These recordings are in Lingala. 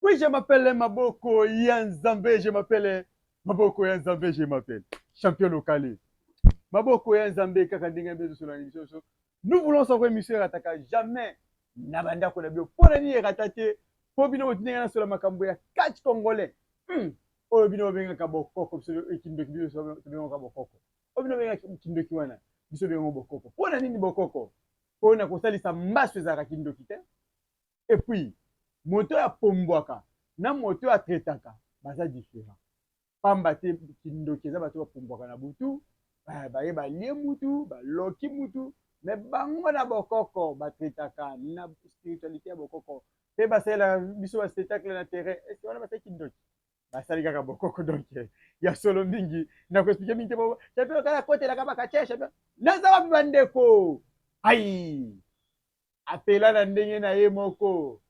Oui, je m'appelle Maboko Yanzambe, je m'appelle Maboko Yanzambe, je m'appelle champion local. Maboko Yanzambe, kaka ndenge mbezo sur l'émission. Nous voulons savoir monsieur Rataka jamais nabanda ko na bio. Pour ni ratate, pour bino tinga sur la makambo ya catch congolais. Oyo bino benga ka bokoko biso ekindoki biso so benga ka bokoko. Oyo bino benga kindoki wana biso benga bokoko. Pour nini bokoko? Pour na kosalisa mbaso ezaka kindoki te. Et puis moto ya pombwaka na moto ya tretaka baza différent. Pamba te kindoki eza bato bapombwaka na butu, baye balie mutu, baloki mutu, me bango na bokoko batretaka na spiritualité ya bokoko. Pe basalela biso ba spectacle na terrain, est-ce que wana basali kindoki? Basali kaka bokoko donc ya solo mingi na ko expliquer mingi te bo. Champion kala kotelaka bakache champion. Naza wapi bandeko? Ai! Apela na ndenge na ye moko.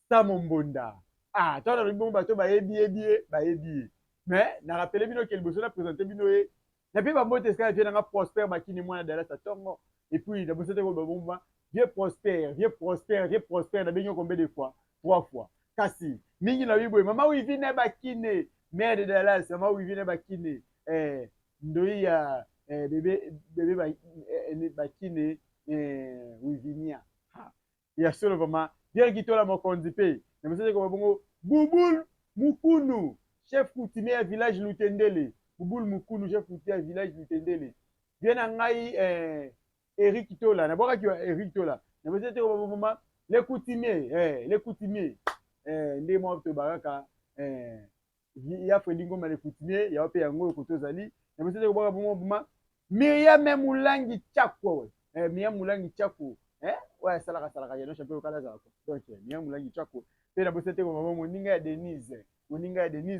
Samo Mbonda. Ah, toi, dans le bon bateau, bah, bayebi. Mais, na rappelé bino quel bosso na présenté bino e. Na puis, bah, moi, t'es quand vient prospère, bah, qui n'est moins dans la tongo. Et puis, la bosso, bah, vieux prospère, na benyo combien de fois? 3 fois. Kasi, mingi na wibo, maman, oui, vine, bah, kine. Mère de Dallas, maman, oui, vine, bah, kine. Ndoi ya, bébé, bah, kine, oui, vinia. Il y a seulement vraiment, bien qu'il la mokonzi pe na message ko bongo Bubul Mukunu chef coutumier à village Lutendele. Bubul Mukunu chef coutumier à village Lutendele. Bien ngai Eric Tola na boka ki Eric Tola na message ko bongo les coutumiers ndé mo to baraka ya Fredingo ma les coutumiers ya pe yango ko tozali na message ko bongo bongo Miriam Mulangi Chakwo Miriam Mulangi Chakwo ouais salaka yeno champion kala za ko donc niya mulangi chako pe na bosete ko mama moninga ya Denise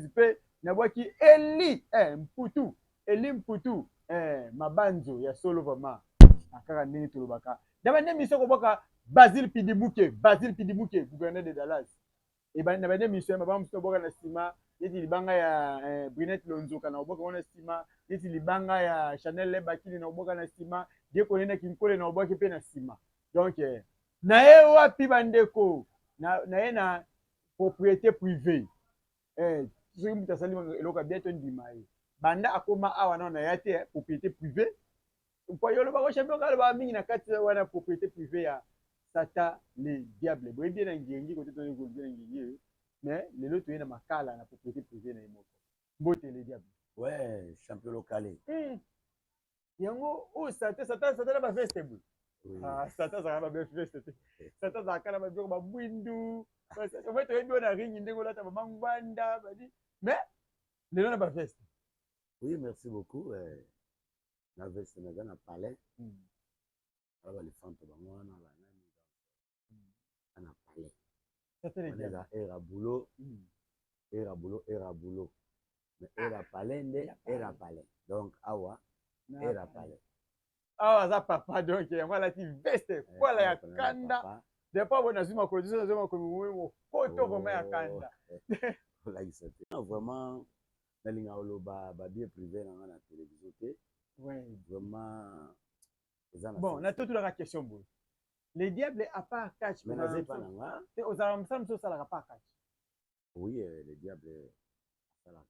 pe na bwaki Eli Mputu mabanzo ya solo vraiment akaka ndenge tolobaka daba ndemi soko boka Basile Pidimuke gouverneur de Dallas et ben na bande mission mabam so boka na sima yeti libanga ya Brunette Lonzoka na boka na sima yeti libanga ya Chanel Lebakini na boka na sima die konena kinkole na boka pe na sima. Donc, na ye wapi bandeko na ye na propriété privée. Soki mutu asali eloko bientôt ndima ye. Banda akoma awa na ya te propriété privée. Mpo yo loba ko champion kala ba mingi na kati wana propriété privée ya Sata le diable. Boye bien ngengi ko teto ko bien ngengi. Mais lelo to ye na makala na propriété privée na yemoko. Mbote le diable. Ouais, champion local. Yango o Sata na ba vestable. Ah, Satan ça va bien faire c'était. Satan ça kana ba biko ba bwindu. En fait, tu es na ring ndeko la ta ba mangwanda ba di. Mais le nom na ba veste. Oui, merci beaucoup. La veste na dans palais. Alors les fentes ba moi na ba na palais. C'était On est là era boulot. Era boulot. Mais era palais nde era palais. Donc awa era palais. Ah, ça papa donc voilà ti veste quoi ya kanda. Des fois on a vu ma condition de ma communauté photo vraiment ya kanda. Là il s'était vraiment na linga oloba ba bien privé na na télévision té. Ouais, vraiment bon, na toute la question bon. Les diables à part catch mais na pas nga. C'est aux aramsam so ça la pas catch. Oui, les diables salaka.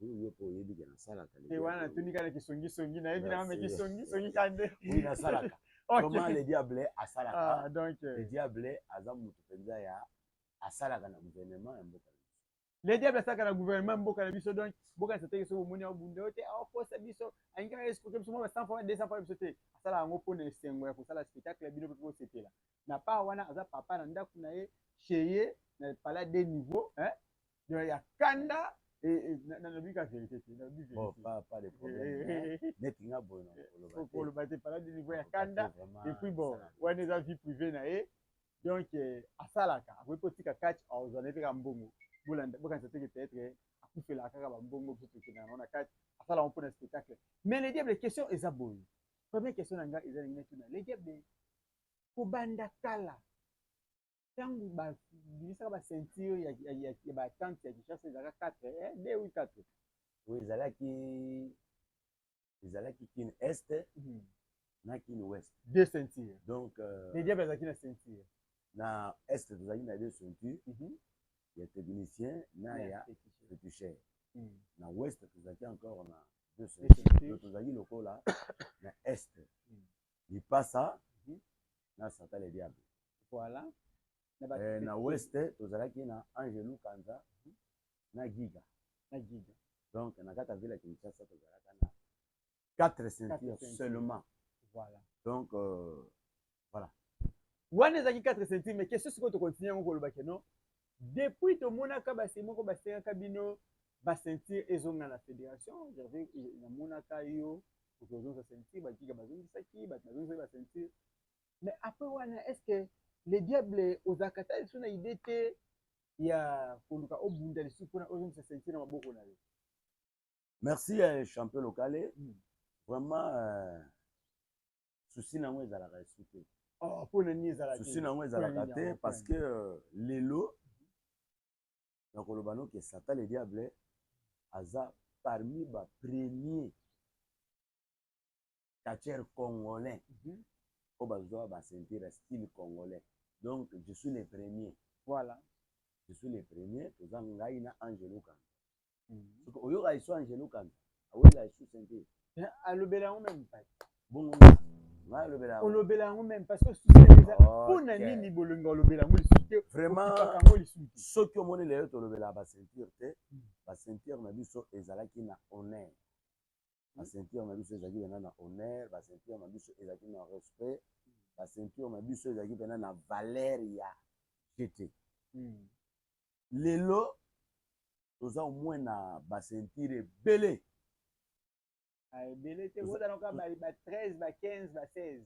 Oui, pour y dire na salaka. Et voilà, tu n'y connais que songi na évidemment mais songi kande. Oui, na salaka. Comment les diables à salaka? Ah, donc les diables azamu tupenza ya asalaka na gouvernement ya mboka. Les diables ça kana gouvernement mboka na biso donc mboka c'était so moni obunde ote a poste biso ainga esco comme somo 100 fois 200 fois biso te asala ngo pona esengo ya kosala spectacle bino ko sepela na pa wana aza papa na ndaku na ye cheye na pala des niveaux hein donc ya kanda et na bika vérité na bika bon pas de problème net nga bon pour le battre pala des niveaux ya kanda et puis bon wana za vie privée na ye donc asalaka akopotika catch ozonete mbongo bokanisa te peut-être akufela kaka bambongo biso tokendana na kati asala ngo mpona spectacle mais les diables question eza boye première question na ngai eza ndenge tuna les diables kobanda kala ntango babimisaka baceinture ya batante ya kishasa ezalaka 4 2 ou 4 oui ezalaki kine est na kine ouest 2 ceintures donc les diables ezalaki na ceinture na est tozalaki na 2 ceinture il y a technicien, il y a féticheur. Dans l'ouest, tu as encore deux sentiers. Tu as le là, dans l'est. Il passe ça, dans Satan le diable. Voilà. Dans l'ouest, tu as Angelou Kanza, na Giga. Donc, dans la ville de Kinshasa, tu as 4 ceintures seulement. Voilà. Donc, voilà. Wana ezaki 4 ceintures, mais question siko to continuer ngoko lobake non. Depuis to monaka ba c'est moko ba seraka bino ba ceinture ezonga na fédération, j'avais na monaka yo pour sa ceinture ba kiga bazongi saki ba bazongi ba ceinture. Mais après wana est-ce que les diables aux akata ils sont na idée te ya koluka obunda les supona ozongi sa ceinture na maboko na yo. Merci champion local. Vraiment souci nango ezalaka esute. Oh, pour le nier ezalaka. Souci nango ezalaka te parce que lelo na kolobano que Satan le diable aza parmi ba premiers catcheurs congolais. Au bazwa ba ceinture style congolais. Donc je suis le premier. Voilà. Je suis le premier toza ngai na Angelo Kan. Oyo ga iso Angelo Kan. Awela iso ceinture. Alobela ngo même pas. Bongo on lobela ngo même parce que souci pour na nini bolonga lobela ngo lisuke vraiment soki omoni lelo tolobela ba ceinture te ba ceinture na biso ezalaki na honneur ba ceinture na biso ezalaki na honneur ba ceinture na biso ezalaki na respect ba ceinture na biso ezalaki na valeur ya GT lelo toza au moins na ba ceinture ebele ebele te kozanoka ba 13 ba 15 ba 16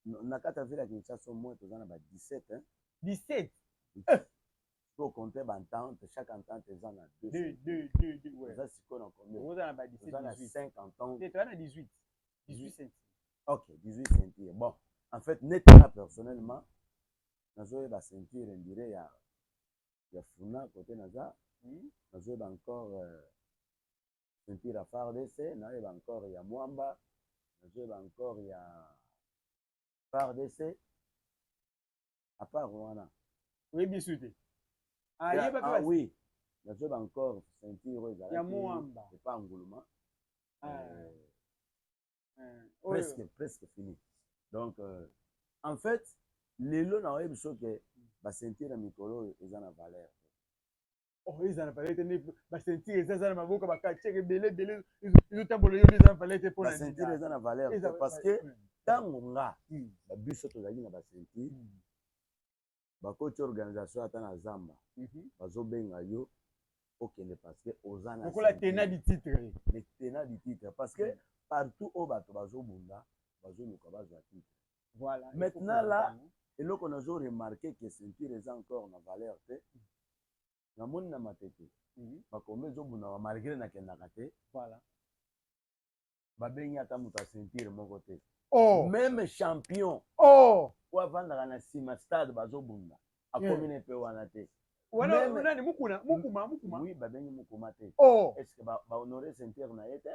na kata vile ya Kinshasa au moins toza na ba 17 hein 17 faut compter ba entente chaque entente eza na 2 ouais ça c'est quoi combien ozana ba 17 ozana 5 ententes tu as 18 centimes OK 18 centimes bon en fait nettement personnellement nazo ba ceinture on dirait ya Funa côté naza nazo ba encore ceinture à FARDC, il y a encore il y a Mwamba, il y a encore il y a FARDC. À part Rwanda. Oui, bien sûr. Oui, il y a encore ceinture. Il y a Mwamba. C'est pas Angouluma. Presque fini. Donc, en fait, les lots dans le web que la ceinture à Mikolo est en valeur. Oh, ils en parlé tenir ba ceinture ça na maboka ba kacheke belé ils tambolo yo les en parlé pour la ceinture ils en valeur parce que tango nga ba biso to zali na ba ceinture ba coach organisation atana zamba bazo benga yo okende parce que ozana ko la tenant du titre le tenant du titre parce que partout au bato bazo bunda bazo luka bazo titre voilà maintenant là et là qu'on a remarqué que ceinture est encore na valeur te na moni na matete bakombe ezobunda malgré nakendaka te voilà babengi ata moto ya ceinture moko te même champion oyo avandaka na nsima stade bazobunda akomi na mpe wana te nani mukuma oui babengi mukuma te est ce que bahonore ceinture na ye te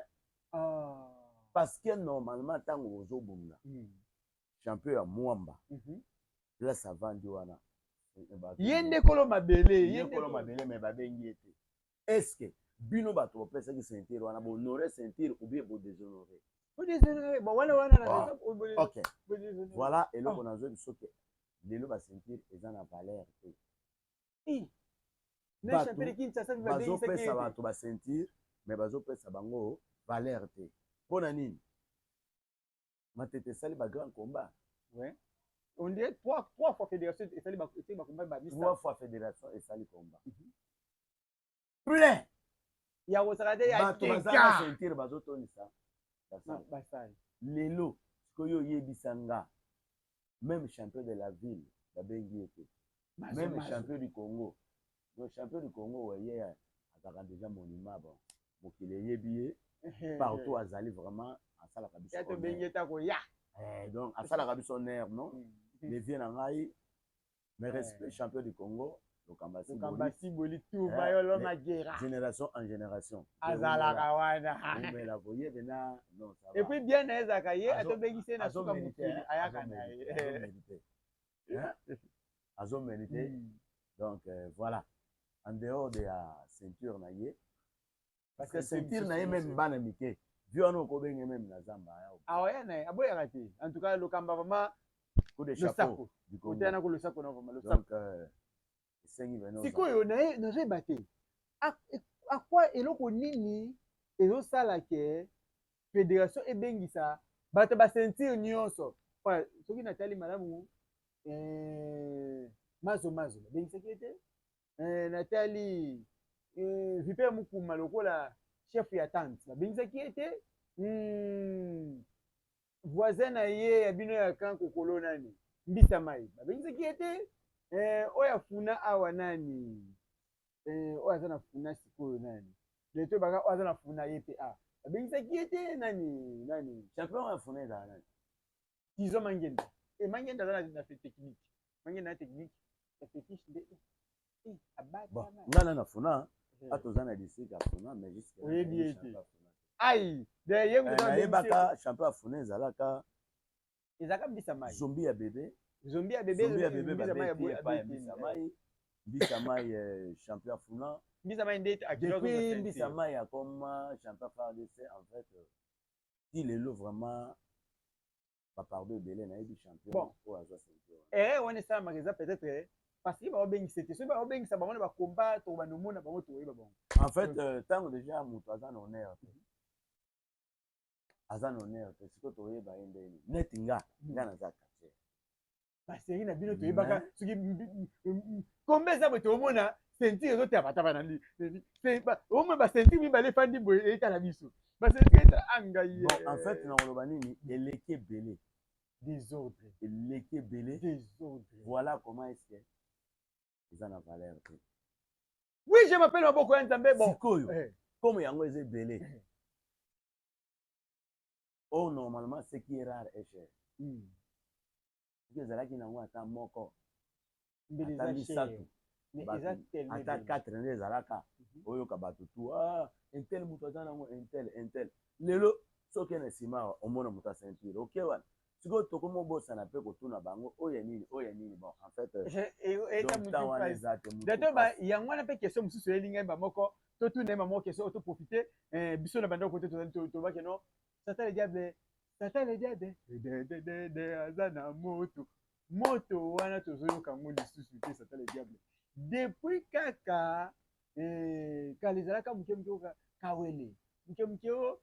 parce que normalement ntango ozobunda champion ya mwamba place avandi wana ye nde kolo mabele me babengi ye te est ce que bino bato bopesaki ceinture wana bohonore ceinture ou bien bodéshonoré ok voilà eloko nazwi biso ke lelo baceinture eza na valeur te bazopesa bato baceinture mais bazopesa bango valeur te mpo na nini matete esali bagrand combat on dirait trois fois fédération esali bakomba ba 3 fois fédération esali combat plein ya kosaka te ya bato bazala ceinture bazotonisa basali lelo sikoyo oyebisa nga même champion de la ville babengi ye te même champion du Congo donc champion du Congo oye azalaka déjà monument bon mokili eyebi ye partout azali vraiment asalaka biso donc asalaka biso honneur non levie na ngai mais respect champion du Congo Lokambasi boli tout bayolo magera génération en génération azalaka wana mais la voyer bena non ça va et puis bien ezaka ye atobengise na suka mukili ayaka na ye azo mérité donc voilà en dehors de la ceinture na ye parce que Ceinture ceinture na ye même bana mike vi wana okobenge même na zamba awayana aboyaka te en tout cas lokamba vraiment coup de le chapeau sako du Congo oteyana ko le sako na vraiment le donc sako esengi beno sikoyo nazoyeba te akwa eloko nini ezosala ke fédération ebengisa bato basentire nyonso soki natali malamu mazo babengisaki ye te natali vipe mokuma lokola chef ya tante babengisaki ye te voisin na ye ya bino ya kan kokolo nani mbisa mai babengisaki ye te oyo afuna awa nani oyo aza na funa sikoyo nani leto baka oyo aza na funa ye te babengisaki ye te nani champion ya funa ezala nani tizo mangenda mangenda aza na technique mangenda na technique ya fétiche nde abatama ngana na funa atoza na district ya funa mais jusque oyebi ye te ai nayebaka champion ya funa ezalaka mbisa mai zombi ya bebe babeti epai ya mbisa mai mbisa mai champion ya funa mbisa mai nde depuis mbisa mai akoma champion FARDC en fait ti lelo vraiment bapardo ebele nayebi champion oyo azwa ceinture wana esalamaka eza peut-être parce que baobengisa te soki baobengisa bango na bakomba to banomona bango toyeba bango en fait ntango déjà moto aza na honneur te sikoyo toyeba ye ndeni neti nga naza kacher basérie na bino toyebaka soki komba eza boye toomona ceinture ezotabataba na omona baceinture mibale efandi boye eyetala biso baceinture eta angai en fait na koloba nini eleki ebele désordre eleki ebele voilà comment est-ce que eza na valeur te oui je m'appelle maboko ya nzambe bon sikoyo comme yango eza ebele oyo normalement ce qui est rare est cher soki ezalaki nango ata moko ata misato ata 4 nde ezalaka oyoka bato tu intel moto aza nango intel lelo soki na nsima omona moto ya ceinture oke wana sikoyo tokoma obosana mpe kotuna bango oyo nini bon en fait wana eza te yango wana mpe question mosusu elinga yeba moko totuna yeba moko question oyo toprofite biso na bandako kote tobaki no satan le diable aza na moto wana tozoyoka ngo lisusu te satan le diable depuis kaka kala ezalaka moke kawele moke o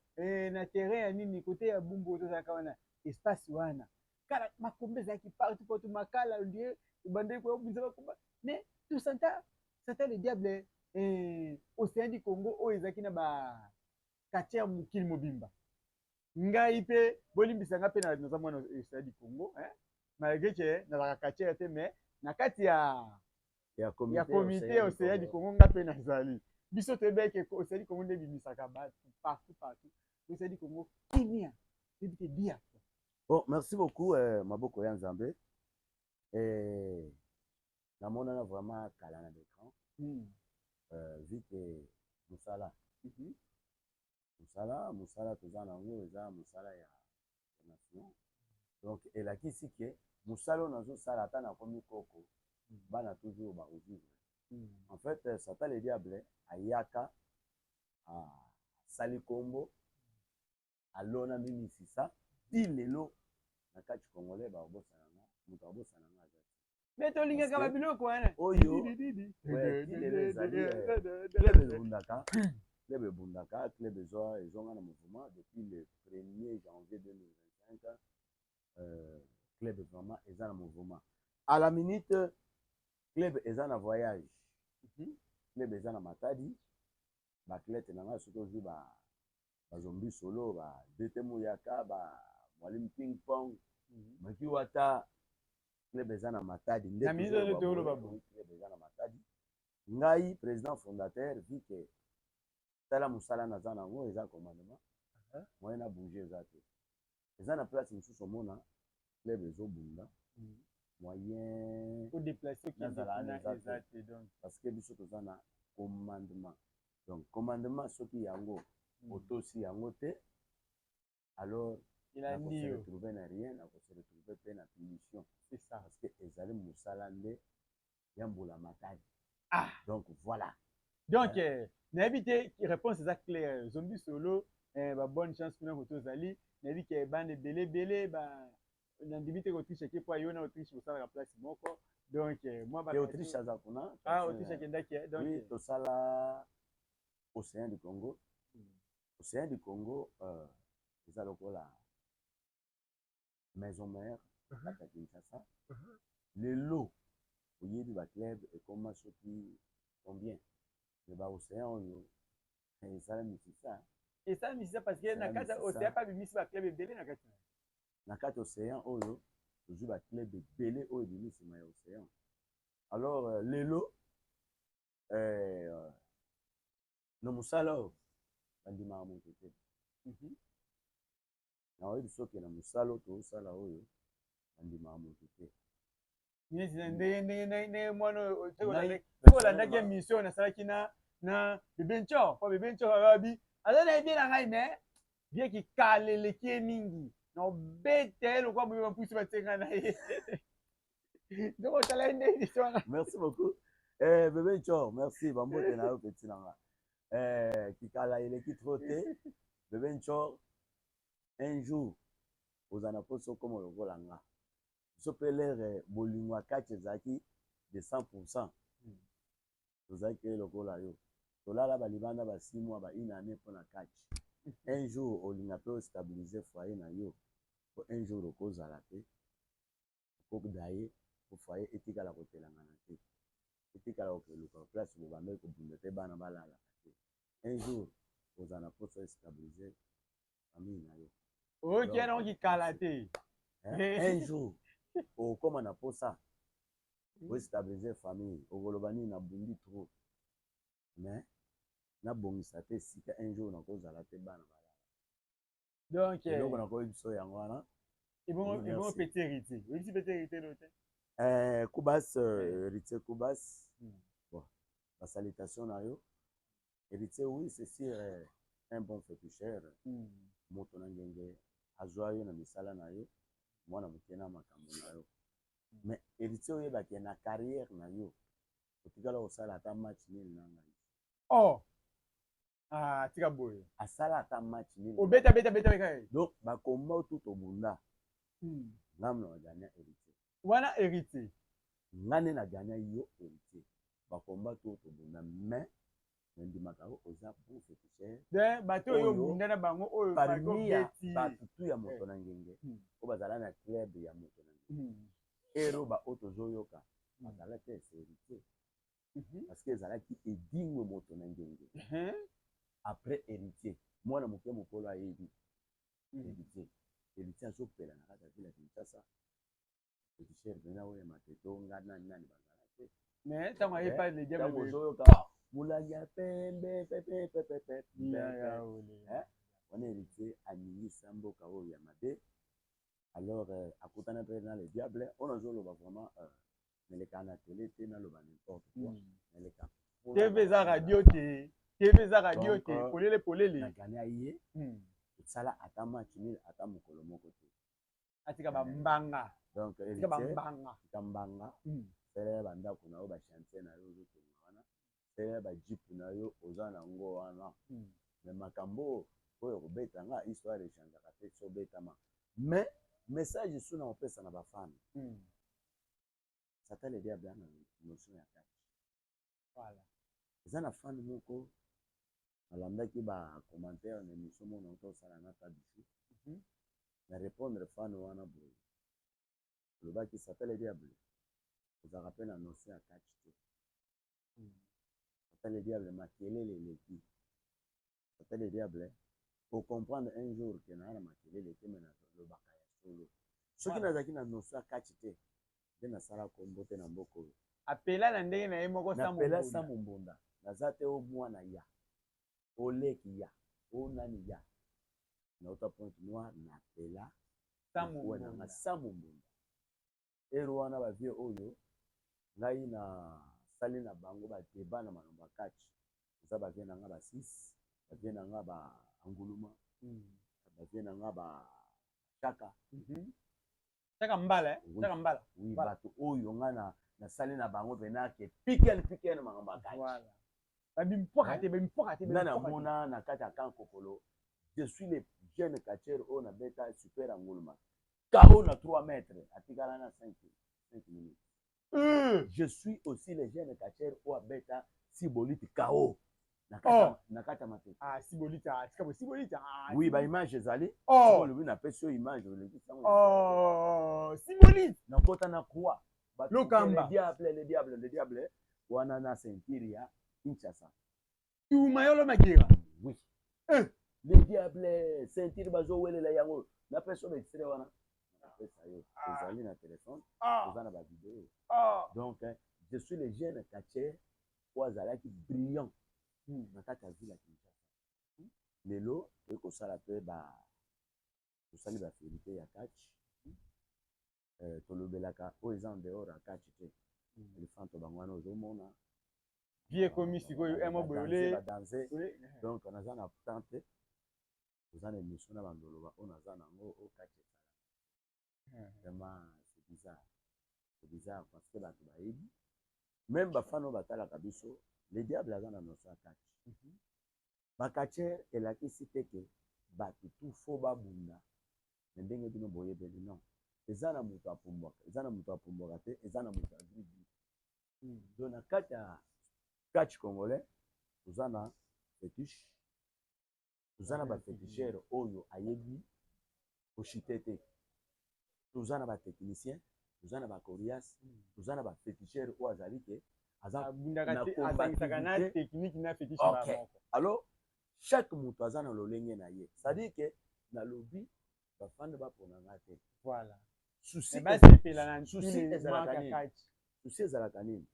na terrain ya nini kote ya bumbu tozalaka wana espace wana kala makombe ezalaki partout poto makala lie ebandeli koyobunza bakomba mais tosanta satan le diable océan du Congo oyo ezalaki na bakatiere mokili mobimba ngai mpe bolimbisanga mpe naza mwana océan du Congo malgré ke nazalaka katiere te mais na kati ya komite océan du Congo nga mpe nazali biso toyebeke océan du Congo nde ebimisaka bato partout océan du Congo kimia ebike bia. Bon, merci beaucoup maboko ya nzambe namonana vraiment kala na l'écran vu que mosala toza nango eza mosala ya nation donc elakisi ke mosala oyo nazosala ata nakomi koko bana toujours baovivre en fait satan le diable ayaka asali kombo alona mimisisa ti lelo na kati congolais baobosananga moto abosananga aza me tolingaka babiloko wana oyo ti lelo ezali club ebundaka club ezonga na mouvement depuis le 1er janvier 2025 club vraiment eza na mouvement à la minute club eza na voyage club eza na matadi baklete na ngai soki ozwi bazombi solo badete muyaka mwalimu ping pong maki wata club eza na matadi nde club eza na matadi ngai président fondateur vi ke tala mosala naza nango eza commandement moyen na bouge eza te eza na place mosusu omona club ezobunda moyen nazala eza te parce que biso toza na commandement donc commandement soki yango otosi yango te alors nakose retrouver na rien nakose retrouver mpe na punition parce que ezali mosala nde ya mbula matadi Ah. Donc voilà. Donc, n'invite réponse ça claire. Zombie solo, bonne chance pour nous tous ali. N'invite que bande belé, n'invite que triche qui pour yona Autriche pour ça la place moko. Donc, moi et Autriche à Zakuna. Ah, Autriche qui est donc. Oui, tout ça là, Océan du Congo. Océan du Congo, c'est la maison mère à Kinshasa. Les lots, au lieu du club, et comment ceux qui combien. Mais bah, Océan, et ça, c'est ça. Et ça, c'est parce que na kata Océan pas bimisi ba club belé na kata. Na kata Océan, oyo, joue ba club belé, oyo bimisi ma Océan. Alors, les lots, no musala oyo, bandimaka moto te. Na oyebi soki na mosala oyo tosala oyo bandimaka moto te. ndenge mwana olandaki émission nasalaki na bebencho po bebencho abi aza na ebie na ngai me vie kikala eleki ye mingi na obete lokwa boye bampusi batenga na ye donc otala nde émission wana. Merci beaucoup. Bebencho, merci bambote na yo peti na nga. Kikala eleki trop te. Bebencho, un jour ozana poso komo lokola nga. So pe l'air bolingo akati ezalaki de 100%. Tozalaki lokola yo. Tolala balibanda basimwa ba inane mpona kati. Un jour olinga pe ostabiliser foyer na yo. Un jour okozala te. Okodaye po foyer etikala kotelanga na te. Etikala kokeluka place bobameli kobunda te bana balala te. Un jour ozana poso ostabiliser famille na yo. Oki na okikala te. Un jour okoma na posa ostabiliser famille okoloba nini nabundi trop mais nabongisa te esika un jour nakozala te bana balala. Donc eloko nakoyebi biso yango wana ebongo petit héritier oyebisi petit héritier no te Kubas héritier Kubas bon la salutation na yo héritier oui c'est sûr un bon féticheur moto na ngenge azwa yo na misala na yo mwana moke na makambo na yo mais héritier oyebaki na carrière na yo otikala kosala ata match nini na ngai. Oh tika boye asala ata match nini obeta kai donc bakomba tout obunda ngamna waganya héritier wana héritier ngane na ganya yo héritier bakomba tout obunda mais ndimaka oza bon féticheur de bato oyo obunda na bango oyo parmi ya batutu ya moto na ngenge oyo bazala na club ya moto na ngenge ero baoyo tozoyoka bazala te héritier parce que ezalaki edingwe moto na ngenge après héritier mwana moke mokolo ayebi héritier azopela na kati ya ville ya Kinshasa féticheur mpena oyo mateto nga nani bazala te mais ntango ayepa le diable ozoyoka molangi ya pembe pepepepepe wana héritier aningisa mboka oyo ya mabe alors akutana mpe na le diable oyo nazoloba vraiment neleka na tele te naloba n'importe quoi neleka tv eza radio te tv eza radio te polele nagania ye osala ata match nini ata mokolo moko te atika bambanga donc tika mbanga sele bandako na yo bachantier na yo ozotonga wana sele bajipe na yo oza nango wana me makambo oyo kobeta nga histoire echangeaka te so obetama mais message suna opesa na bafane satan le diable na notion ya kati voilà eza na fane moko alandaki bacommentaire na émission mona otosala na tabisu na répondre fane wana boye olobaki satan le diable ozalaka mpe na notion ya kati te satan le diable makelele eleki satan le diable ocomprendre un jour ke naa na makelele te me nalobaka ya solo soki nazalaki na notion ya kati te nde nasala kombo te na mboka oyo apela na ndenge na ye moko napela sa mombunda naza te o mwana ya oleki ya onani ya nauta pointe noire napela nanga sa mombunda ero wana bavie oyo ngai na sali na bango badeba na manombo ya kati eza bavie na nga ba6 bavie na nga ba anguluma bavie na nga ba chaka chaka mbala oui bato oyo nga nasali na bango mpena ke piken makambo ya Voilà. nga namona na kati ya camp kokolo je suis le jeune catcheur oyo nabeta super anguluma kao na 3 mètres atikala na 5 minutes. Je suis aussi le jeune catcheur oyo abeta Sibolite kao na kati ya matete. Ah, Sibolite, Sibolite. Oui, ba image ezali. Oh, lui na pesi yo image oleki sango. Oh, Sibolite. Na kota na croix. Lokamba. Le diable. Wana na ceinture ya Kinshasa. Tu mayolo magira. Oui. Le diable ceinture bazo welela yango. Na pesi yo extrait wana. Na pesa yo. Ezali na téléphone. Ezana ba vidéo. Donc, je suis le jeune catcheur oyo azalaki brillant. Na kati ya ville ya Kinshasa. Lelo ekosala mpe tosali baférité ya catch tolobelaka oyo eza en dehors ya catch te elefanto bango wana ozomona vie ekomi sikoyo emo boyole badanse donc naza na temps te toza na émission na bandoloba oyo naza nango oyo catch esala vraiment c'est bizarre parce que bato bayebi même bafana oyo batalaka biso le diable aza na notion ya catch bakatcher elakisi te ke bato tu fo babunda na ndenge bino boyebeli non eza na moto apumbwaka te eza na moto agribli donc na kati ya catch congolais toza na fétiche toza na bafétichere oyo ayebi koshite te toza na batechnicien toza na bacorias toza na bafétichere oyo azali ke alors chaque moto aza na lolenge na ye c'est-à-dire que nalobi bafande baponanga te voilà susi ezalaka nini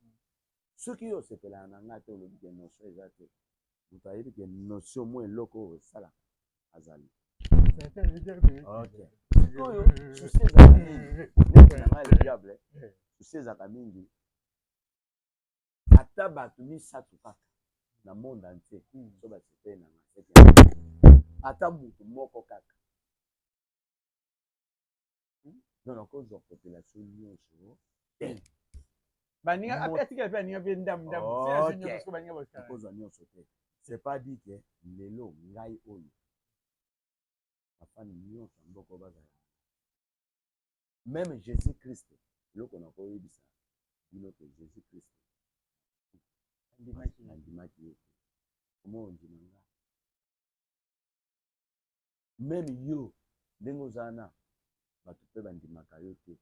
soki yo osepelaka na nga te olobi ke notion eza te moto ayebi ke notion mo eloko oyo esalaka azali sikoyo susi ezalaka mingi neti na ngai le diable susi ezalaka mingi ata bato misato kaka na monde entier so basepeli na ngai ata motu moko kaka donc nakozwa population nyonso nakozwa nyonso te c'est pas dit ke lelo ngai oyo bafani nyonso ya mboka bazala même jésus christ eloko nakoyebisa bino ke jésus christ andimaki ye te koma ondima nga même yo ndenge ozala na bato mpe bandimaka yo te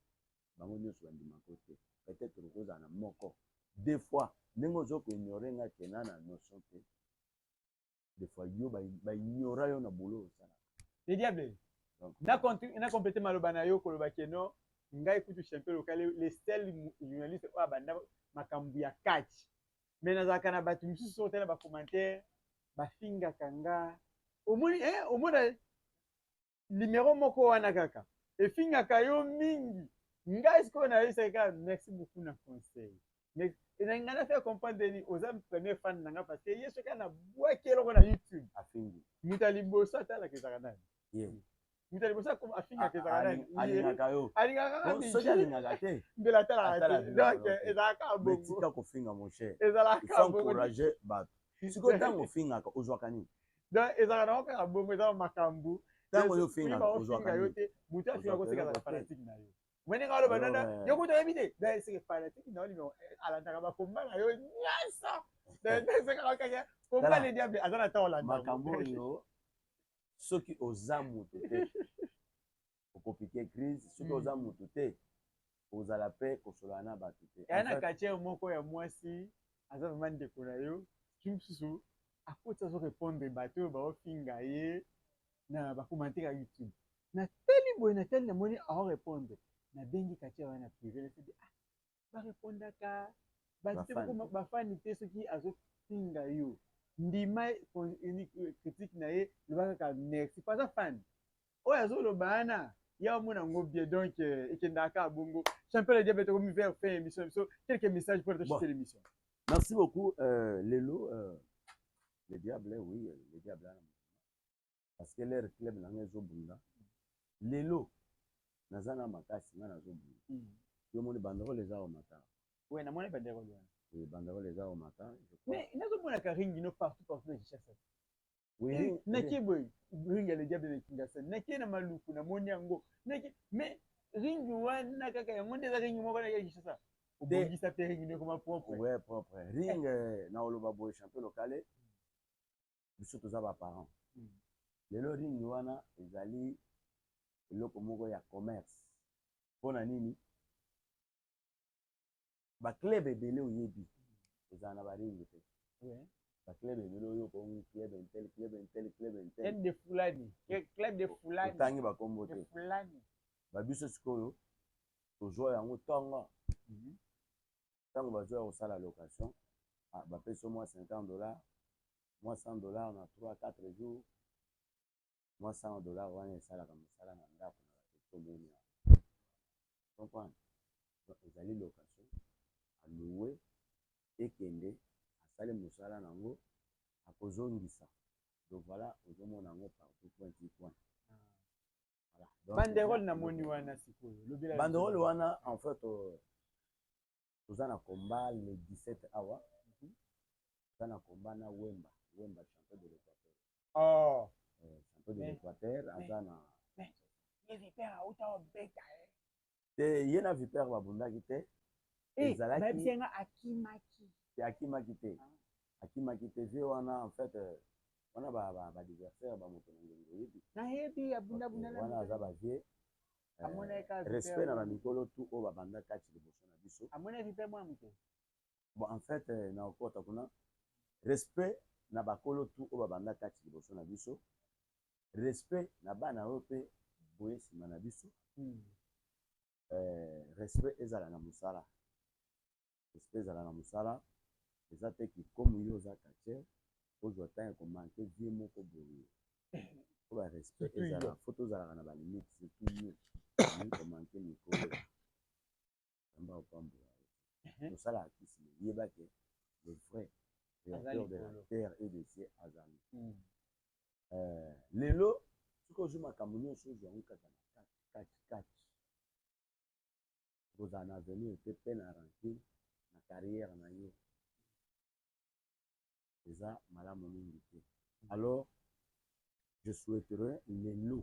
bango nyonso bandimaka yo te peut-être okozala na moko des fois ndenge ozokoignore nga kena na notion te des fois yo baignora yo na boulot osala le diable na complété maloba na yo koloba keno ngai kutu champion local le seul journaliste oyo abanda makambo ya catch mais nazalaka na bato misusu otala bacommentaire bafingaka nga omona numéro moko wana kaka efingaka yo mingi ngai sikoyo nayebisaka merci beaucoup na conseil mais ngai na fait comprendre ni oza premier fan na nga parce que ye soki na bwaki eloko na youtube afingi moto ya liboso atalaka ezalaka nani moto ya liboso afingaka ezalaka nani alingaka yo alingaka soki alingaka te mbela atalaka te donc ezalaka bongo tika kofinga mon cher ezalaka bongo encourager bato sikoyo ntango ofingaka ozwaka nini donc ezalaka nango kaka bongo ezala makambo ntango yo ofingaka ozwaka yo te moto afinga koseka ezala fanatique na yo mwene nga oloba nana yo kuta yebi te donc seke fanatique na yo nimero alandaka bakomba na yo nyonso sekaka kaka komba le diable aza na ntango olanda makambo oyo soki oza moto te okopike crise soki oza moto te ozala mpe kosolana na bato te eya na quartier moko ya mwasi aza vraimen ndeko na yo ki mosusu akoti azorépondre bato oyo baofinga ye na bacommentaire ya youtube nateli boye nateli namoni aorépondre nabengi quartier wana na privé nasebi barépondaka bafani te soki azofinga yo ndima critique na ye loba kaka merci paza fan oyo azoloba wana ya omona yango bien donc ekendaka bongo champion le diable tokomi vers fin émission biso quelques messages pour tochiter l'émission. Merci beaucoup lelo le diable oui le diable parce que leur club nanga ezobunda lelo naza na makasi nga nazobunda yo moni banderole eza omata Ouais, na mona banderole. Et banderole eza au matin, je crois. Mais nazo mona ka ring no partout na Kinshasa. Oui, naki boy ring ya le diable na Kinshasa. Naki na maluku na moni yango. Naki mais ring wana kaka yango ndeza ring moko na Kinshasa. Obongisa te ring ne comme propre. Ouais, propre. Ring na oloba boy champion local. Biso toza ba parents. Lelo ring wana ezali eloko moko ya commerce. Pona nini? Ba club ebele oyebi. Eza na ba ring te. Ouais. Ba club ebele oyo ko club intel. Club de Fulani. Club de Fulani. Tangi ba kombo te. Fulani. Ba biso sikoyo tozoa yango tonga. Tango bazoa kosala location, bapesi moi $50, moi $100 na 3-4 jours, moi $100 wana esalaka mosala na ndako na bato moni. Comprendre? Donc ezali location, aloué, ekende, asali mosala nango, akozongisa. Donc voilà, ozomona yango partout point. Voilà. Banderole na moni wana sikoyo. Banderole wana en fait toza na combat le 17 awa. Toza na combat na Wemba champion de l'Équateur. Oh, champion de l'Équateur aza na ye Vipère auta obeta te ye na Vipère babundaki te. Ezalaki akimaki te vie wana en fait wana ba adversaire ba moto ngengo yebi. Na yebi abunda wana aza ba vie. Respect na mikolo tout o babanda kati liboso na biso. Amona Vipère mwa muke. Bon en fait na okota kuna respect na bakolo tout o babanda kati liboso na biso. Respect na bana oyo pe boye sima na biso. Respect ezala na musala. Respect ezala na musala. Eza te ki comme yo za quartier ozwa temps ko manquer vie moko boye. Ko ba respect ezala photo ezala na ba limite surtout yo. Ni ko manquer mikolo. Amba opambo. Musala akisi yeba ke le vrai créateur de la terre et des cieux azali. Lelo siko zuma kamunyo sozo yango kaka na kati. Vous en avez venu et peine à rentrer na carrière na yo. Eza malamu mingi te. Alors je souhaiterais lelo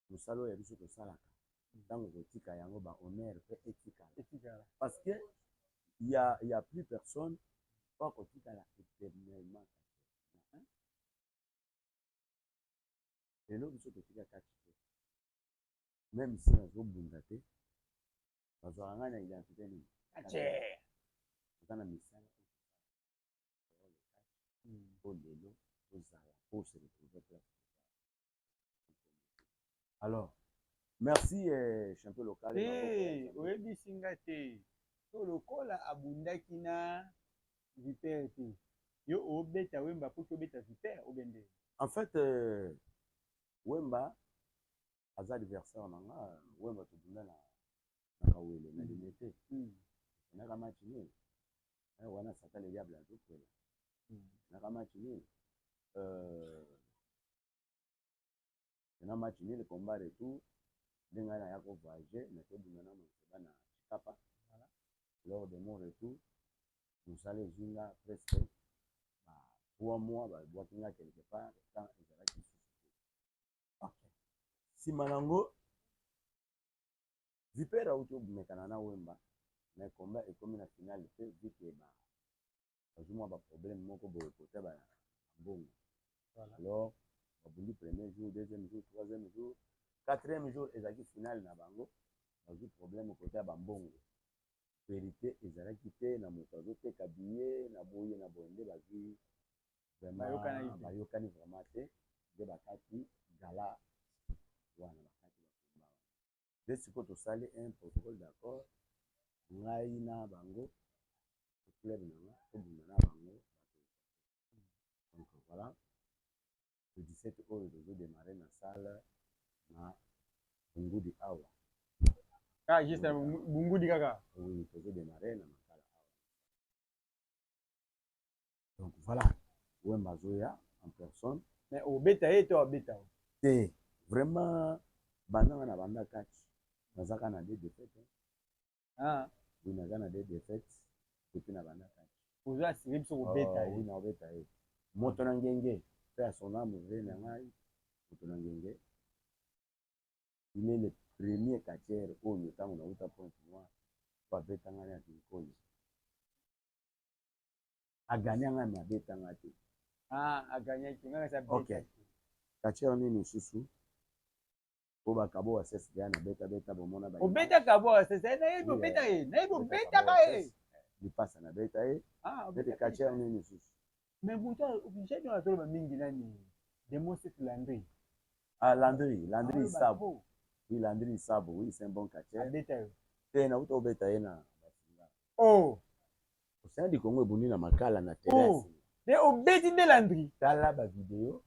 musalo ya biso tosalaka ntango kotika yango ba honneur pe etikala. Parce que il y a plus personne pas kotikala éternellement. Lelo biso totika kati te. Même si nazobunda te bazwaka ngai na identité nini eza na misala po lelo tozala po se retrouver place. Alors merci champion local. Oyebisi nga te so lokola abundaki na Vipère te yo obeta Wemba po tobeta Vipère obende. En fait Wemba aza adversaire na nga. Wemba tobunda na kawele na limité naka match nul wana sata le diable azokwela naka match nul na match nul combat retour ndenge na ya ko voyager mais tobunda na moseba na Chikapa. Lors de mon retour musala ezinga presque 3 mois babwakinga quelque part temps ezalaki susu. Nsima nango Vipère auti obumekana na Wemba mais combat ekomi na finale te vu que bazumwa ba problème moko boye kote ba mbongo. Alors babundi premier jour, deuxième jour, troisième jour, quatrième jour ezalaki finale na bango bazwi problème kote ba mbongo. Vérité ezalaki te na moto azoteka billet na boye na bonde bazwi vraiment bayokani vraiment te nde bakati gala wana bakati bakomba. Nde sikoyo tosali un protocole d'accord ngai na bango club na nga tobunda na bango. Donc voilà le 17 oyo tozodémarrer na salle na Bungudi awa. Juste na Bungudi kaka. Oui, tozodémarrer na makala awa. Donc voilà Wemba zoya en personne. Mais obeta ye to obeta te vraiment bandanga na banda kati nazaka na des défaites. Oui, naza na des défaites depuis na banda kati. Ozo assuré biso kobeta Oui, na obeta ye. Moto na ngenge pe à son âme ve na ngai. Moto na ngenge. Il est le premier catcheur oyo tango na uta point moi. Pa beta ngai na Kinkoli. A gagné ngai na beta ngai te. Ah, a gagné ki ngai sa beta. OK. Catcheur nini susu. Po bakabo assess ya na beta bomona ba. Obeta kabo assess na ye obeta ye. Na ye obeta ka ye. Li passa na beta ye. Ah, beta catcheur nini susu. Mais buta obligé de azolo ba mingi nani. Demonse Landry. Ah, Landry Sabo. Oui, Landry Sabo, oui, c'est un bon catcheur. Beta yo. Te na uta obeta ye na. Oh. Océan du Congo ebuni na makala na terrasse. Mais obeti de Landry. Tala ba vidéo.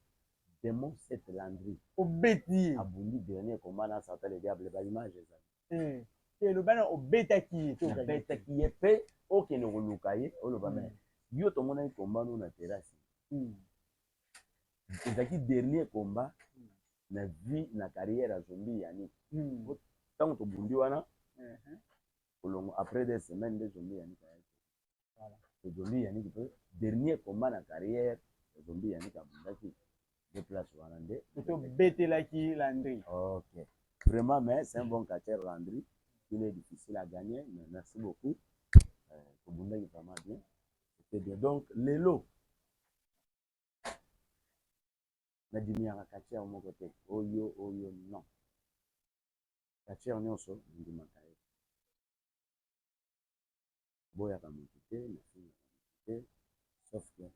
Démon cette Landry. Obeti. Abundi dernier combat na Santa le diable ba image ça. Et le bana obeta ki to ka. Beta ki pe o ke no luka ye o lo ba mais. Yo to mona combat no na terrasse. Ezaki dernier combat na vie na carrière à Zombie yani. Tant to bundi wana. Après des semaines de Zombie yani. Voilà. Zombie yani qui peut dernier combat na carrière Zombie yani ka bundaki. De place Warandé. Plutôt Betelaki Landry. Ok. Vraiment, mais c'est un bon catcheur Landry. Il est difficile à gagner, mais merci beaucoup. Kobunda est vraiment bien. C'était bien. Donc, les lots. Na dimi à catcheur mon côté. Oyo, non. Catcheur nyonso, ndima kaye. Boya ka mokité, merci. Sauf que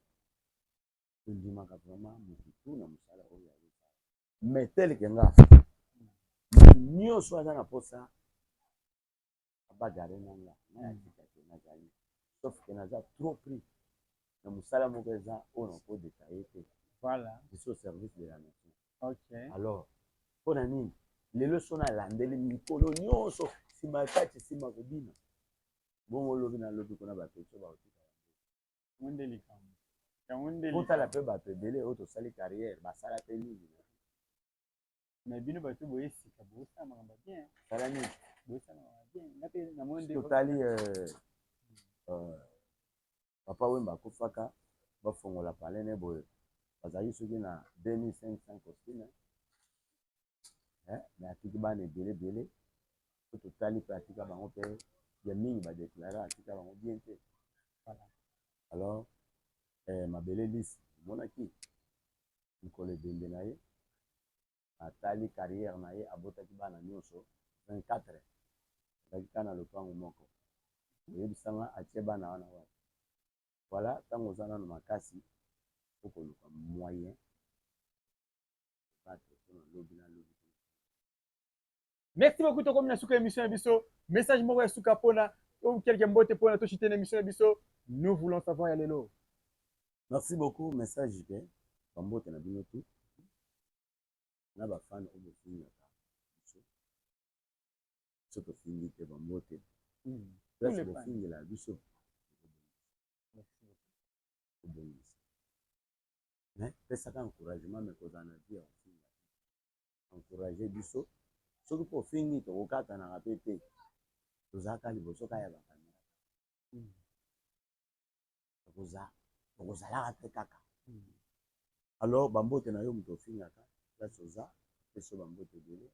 ndima ka vraiment mokitu na musala oyo. Mais tel que nga nyonso aza na posa abagare nanga na tikate na gagné sauf que naza trop pris na musala moko eza oyo po détailler te. Voilà, je suis au service de la nation. OK. Alors pona nini lelo so na landeli mikolo nyonso sima kati sima kobina bongo lobi na lobi kona bapeso baotika mondeli kamondeli otala pe bato ebele oyo tosali carrière basala pe nini. Mais bino bato boyesika bosala makambo bien. Sala nini? Bosala makambo bien. Ngape na monde totali papa Wemba akufaka bafongola palene boye. Bazali soki na 2500 costume. Mais atiki bana ebele po totali pe atika bango pe ya mingi badéclare atika bango bien te. Voilà. Alors mabele lisi monaki mikolo ebembe na ye atali carrière na ye abotaki bana nyonso 24 azalaki kaka na lopango moko oyebisanga atie bana wana wapi. Voilà, ntango oza nano makasi okoluka moyen lobi na lobi. Merci beaucoup tokomi na suka émission ya biso message moko ya suka mpona quelque mbote mpona toshite na émission ya biso nous voulons savoir ya lelo. Merci beaucoup message pe bambote na bino tu na bafana oyo bofingaka biso so tofingi te bambote place bofingela biso obongisa mais pesaka encouragement me kozala na vie ya kofinga encourage biso soki mpo ofingi tokokatanaka pe te tozalaka liboso kaka ya bakamera tokozalaka te kaka. Alors bambote na yo moto ofingaka place oza peso bambote ebele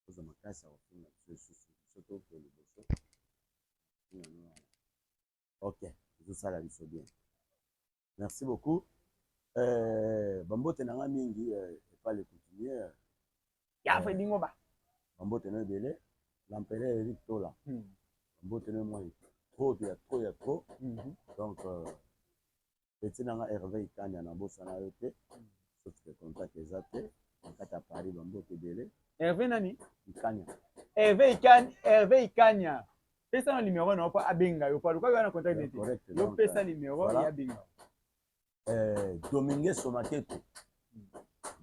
oza makasi ya kofinga biso esusu soki oke liboso. Ok, ezosala biso bien. Merci beaucoup. Bambote nanga mingi pas le coutumier. Ya fa dingoba. Bambote na ebele l'empereur Eric Tola. Bambote na moi trop. Donc petit nanga Hervé Ikanya na bossa na yo te. Sauf que contact exact kati ya Paris bambote ebele. Hervé nani? Ikanya. Hervé Ikanya. Pesa na numéro na opa abenga yo pa luka na contact nete. Yo pesa numéro ya benga. Domingue Somaketo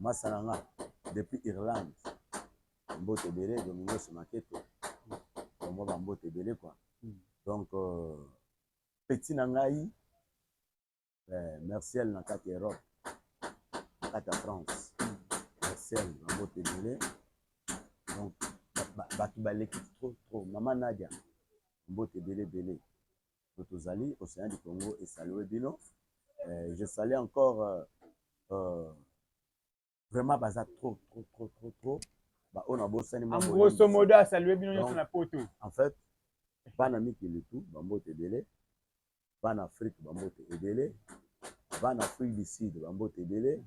Masananga depuis Irlande. Mbote belé Domingue Somaketo. Comme moi mbote belé quoi. Donc petit nangai Martial na kati Europe. Na kati France. Martial mbote belé. Donc batu baleki trop maman Nadia mbote belé. Tozali Océan du Congo et salué bino. Je salue encore vraiment baza trop. Bah on a bossé en grosso modo à saluer bino sur la poto. En fait, bana mikili tout bambote belé. Bana Afrique bambote belé. Bana Afrique du Sud bambote belé.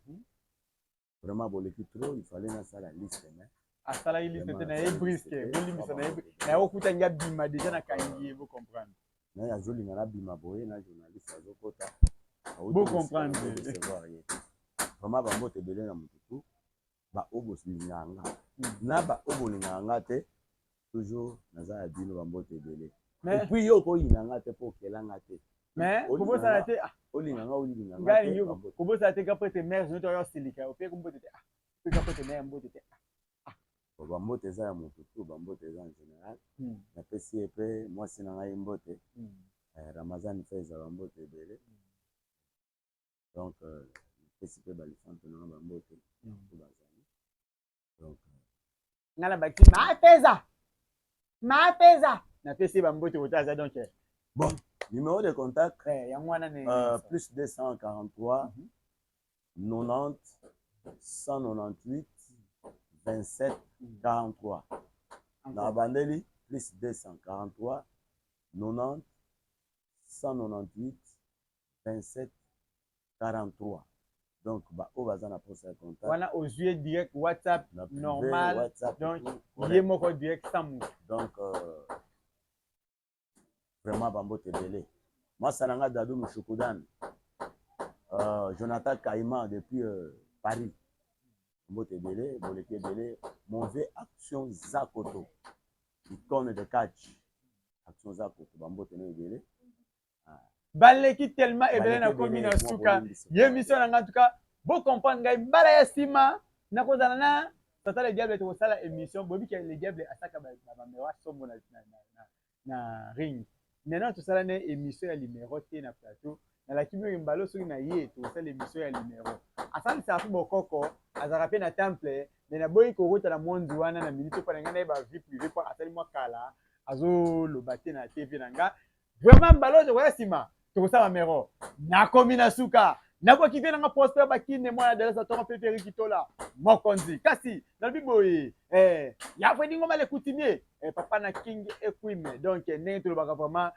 Vraiment boleki trop, il fallait na ça la liste mais asala ili tete na ebriske bolimisa na okuta nga bima déjà na kangi vous comprendre na ya zolinga na bima boye na journaliste azokota vous comprendre vraiment bambote belé na mututu ba obosilinganga na ba obolinganga te toujours naza ya bino bambote belé et puis yo ko yinanga te po kelanga te mais comment ça a été olinganga te comment ça a été après tes mères je dois silika au pire mbote te puis après tes mères mbote te bambote eza ya mututu bambote eza en général napesi epe mwasi na ngai mbote Ramazan Feza bambote ebele donc napesi mpe balisanto nanga bambote to bazali donc ngala baki mafeza napesi bambote kotaza donc bon numéro de contact plus 243 90 198 27 43 na bandeli plus 243 90 198 27 43 donc ba o baza na poste ya contact wana ozuye direct WhatsApp normal WhatsApp, donc yé moko direct sans mou donc vraiment bambote belé moi sananga Dadou Mouchoukoudane Jonathan Kaïma depuis Paris mbote belé boleke belé mauvais action Zakoto icône de catch action Zakoto bambote no belé baleki tellement ebele na komi na suka ye mission en tout cas bo comprendre ngai mbala ya sima na kozala na tata le diable to sala émission bobi ke le diable asaka ba mewa sombo na ring maintenant to sala ne émission ya numéro te na plateau na la kimi mbalo soki na ye to sala émission ya numéro asali sa fu bokoko azaka pe na temple mais na boyi ko rota na mondu wana na minute pa ngana ba vie privée pa asali mo kala azo lobate na TV nanga vraiment mbalo to ya sima tokosala mero nakomi na suka nakoki mpe nanga Prosper Bakine mwana delesa tongo mpe peri kitola mokonzi kasi nalobi boye yafwe ndingoma lekutimie papa na king equime donc ndenge tolobaka vraiment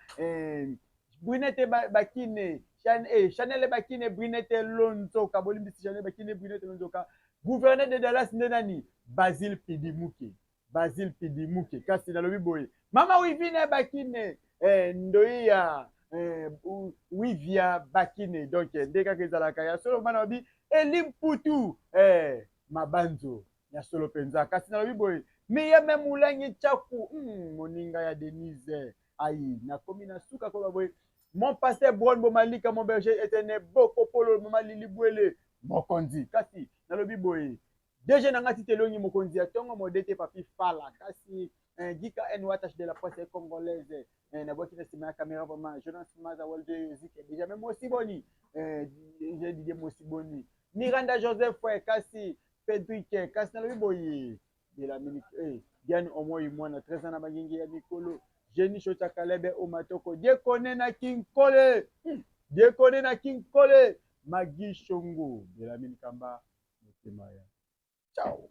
Brunette Bakine Chanel Bakine Brunette Lonzoka bolimbisi Chanel Bakine Brunette Lonzoka gouverneur de Dallas nde nani Basile Pidimuke kasi nalobi boye mama wivine Bakine ndoia Wivia Bakine donc ndeka kezalaka ya solo bana bi elimputu mabanzo ya solo penza kasi na lobi boye miye memulangi chaku moninga ya Denise ayi na komi na suka ko boye mon pasteur Bron Bomalika mon berger éternel boko polo mama Lili Bwele mokonzi kasi na lobi boye déjà nanga titelongi mokonzi ya tongo modete papi fala kasi Gika N Watash de la presse congolaise na boki na sima caméra vraiment Jonas Maza Walde Zik déjà même aussi boni j'ai dit aussi boni Miranda Joseph kasi Pedrick kasi na lobi boye de la minute Diane Omoyi mwana 13 ans na bangingi ya mikolo Jenny Chota Kalebe o matoko Diekone na King Kole Magi Shongo de la minute kamba ciao.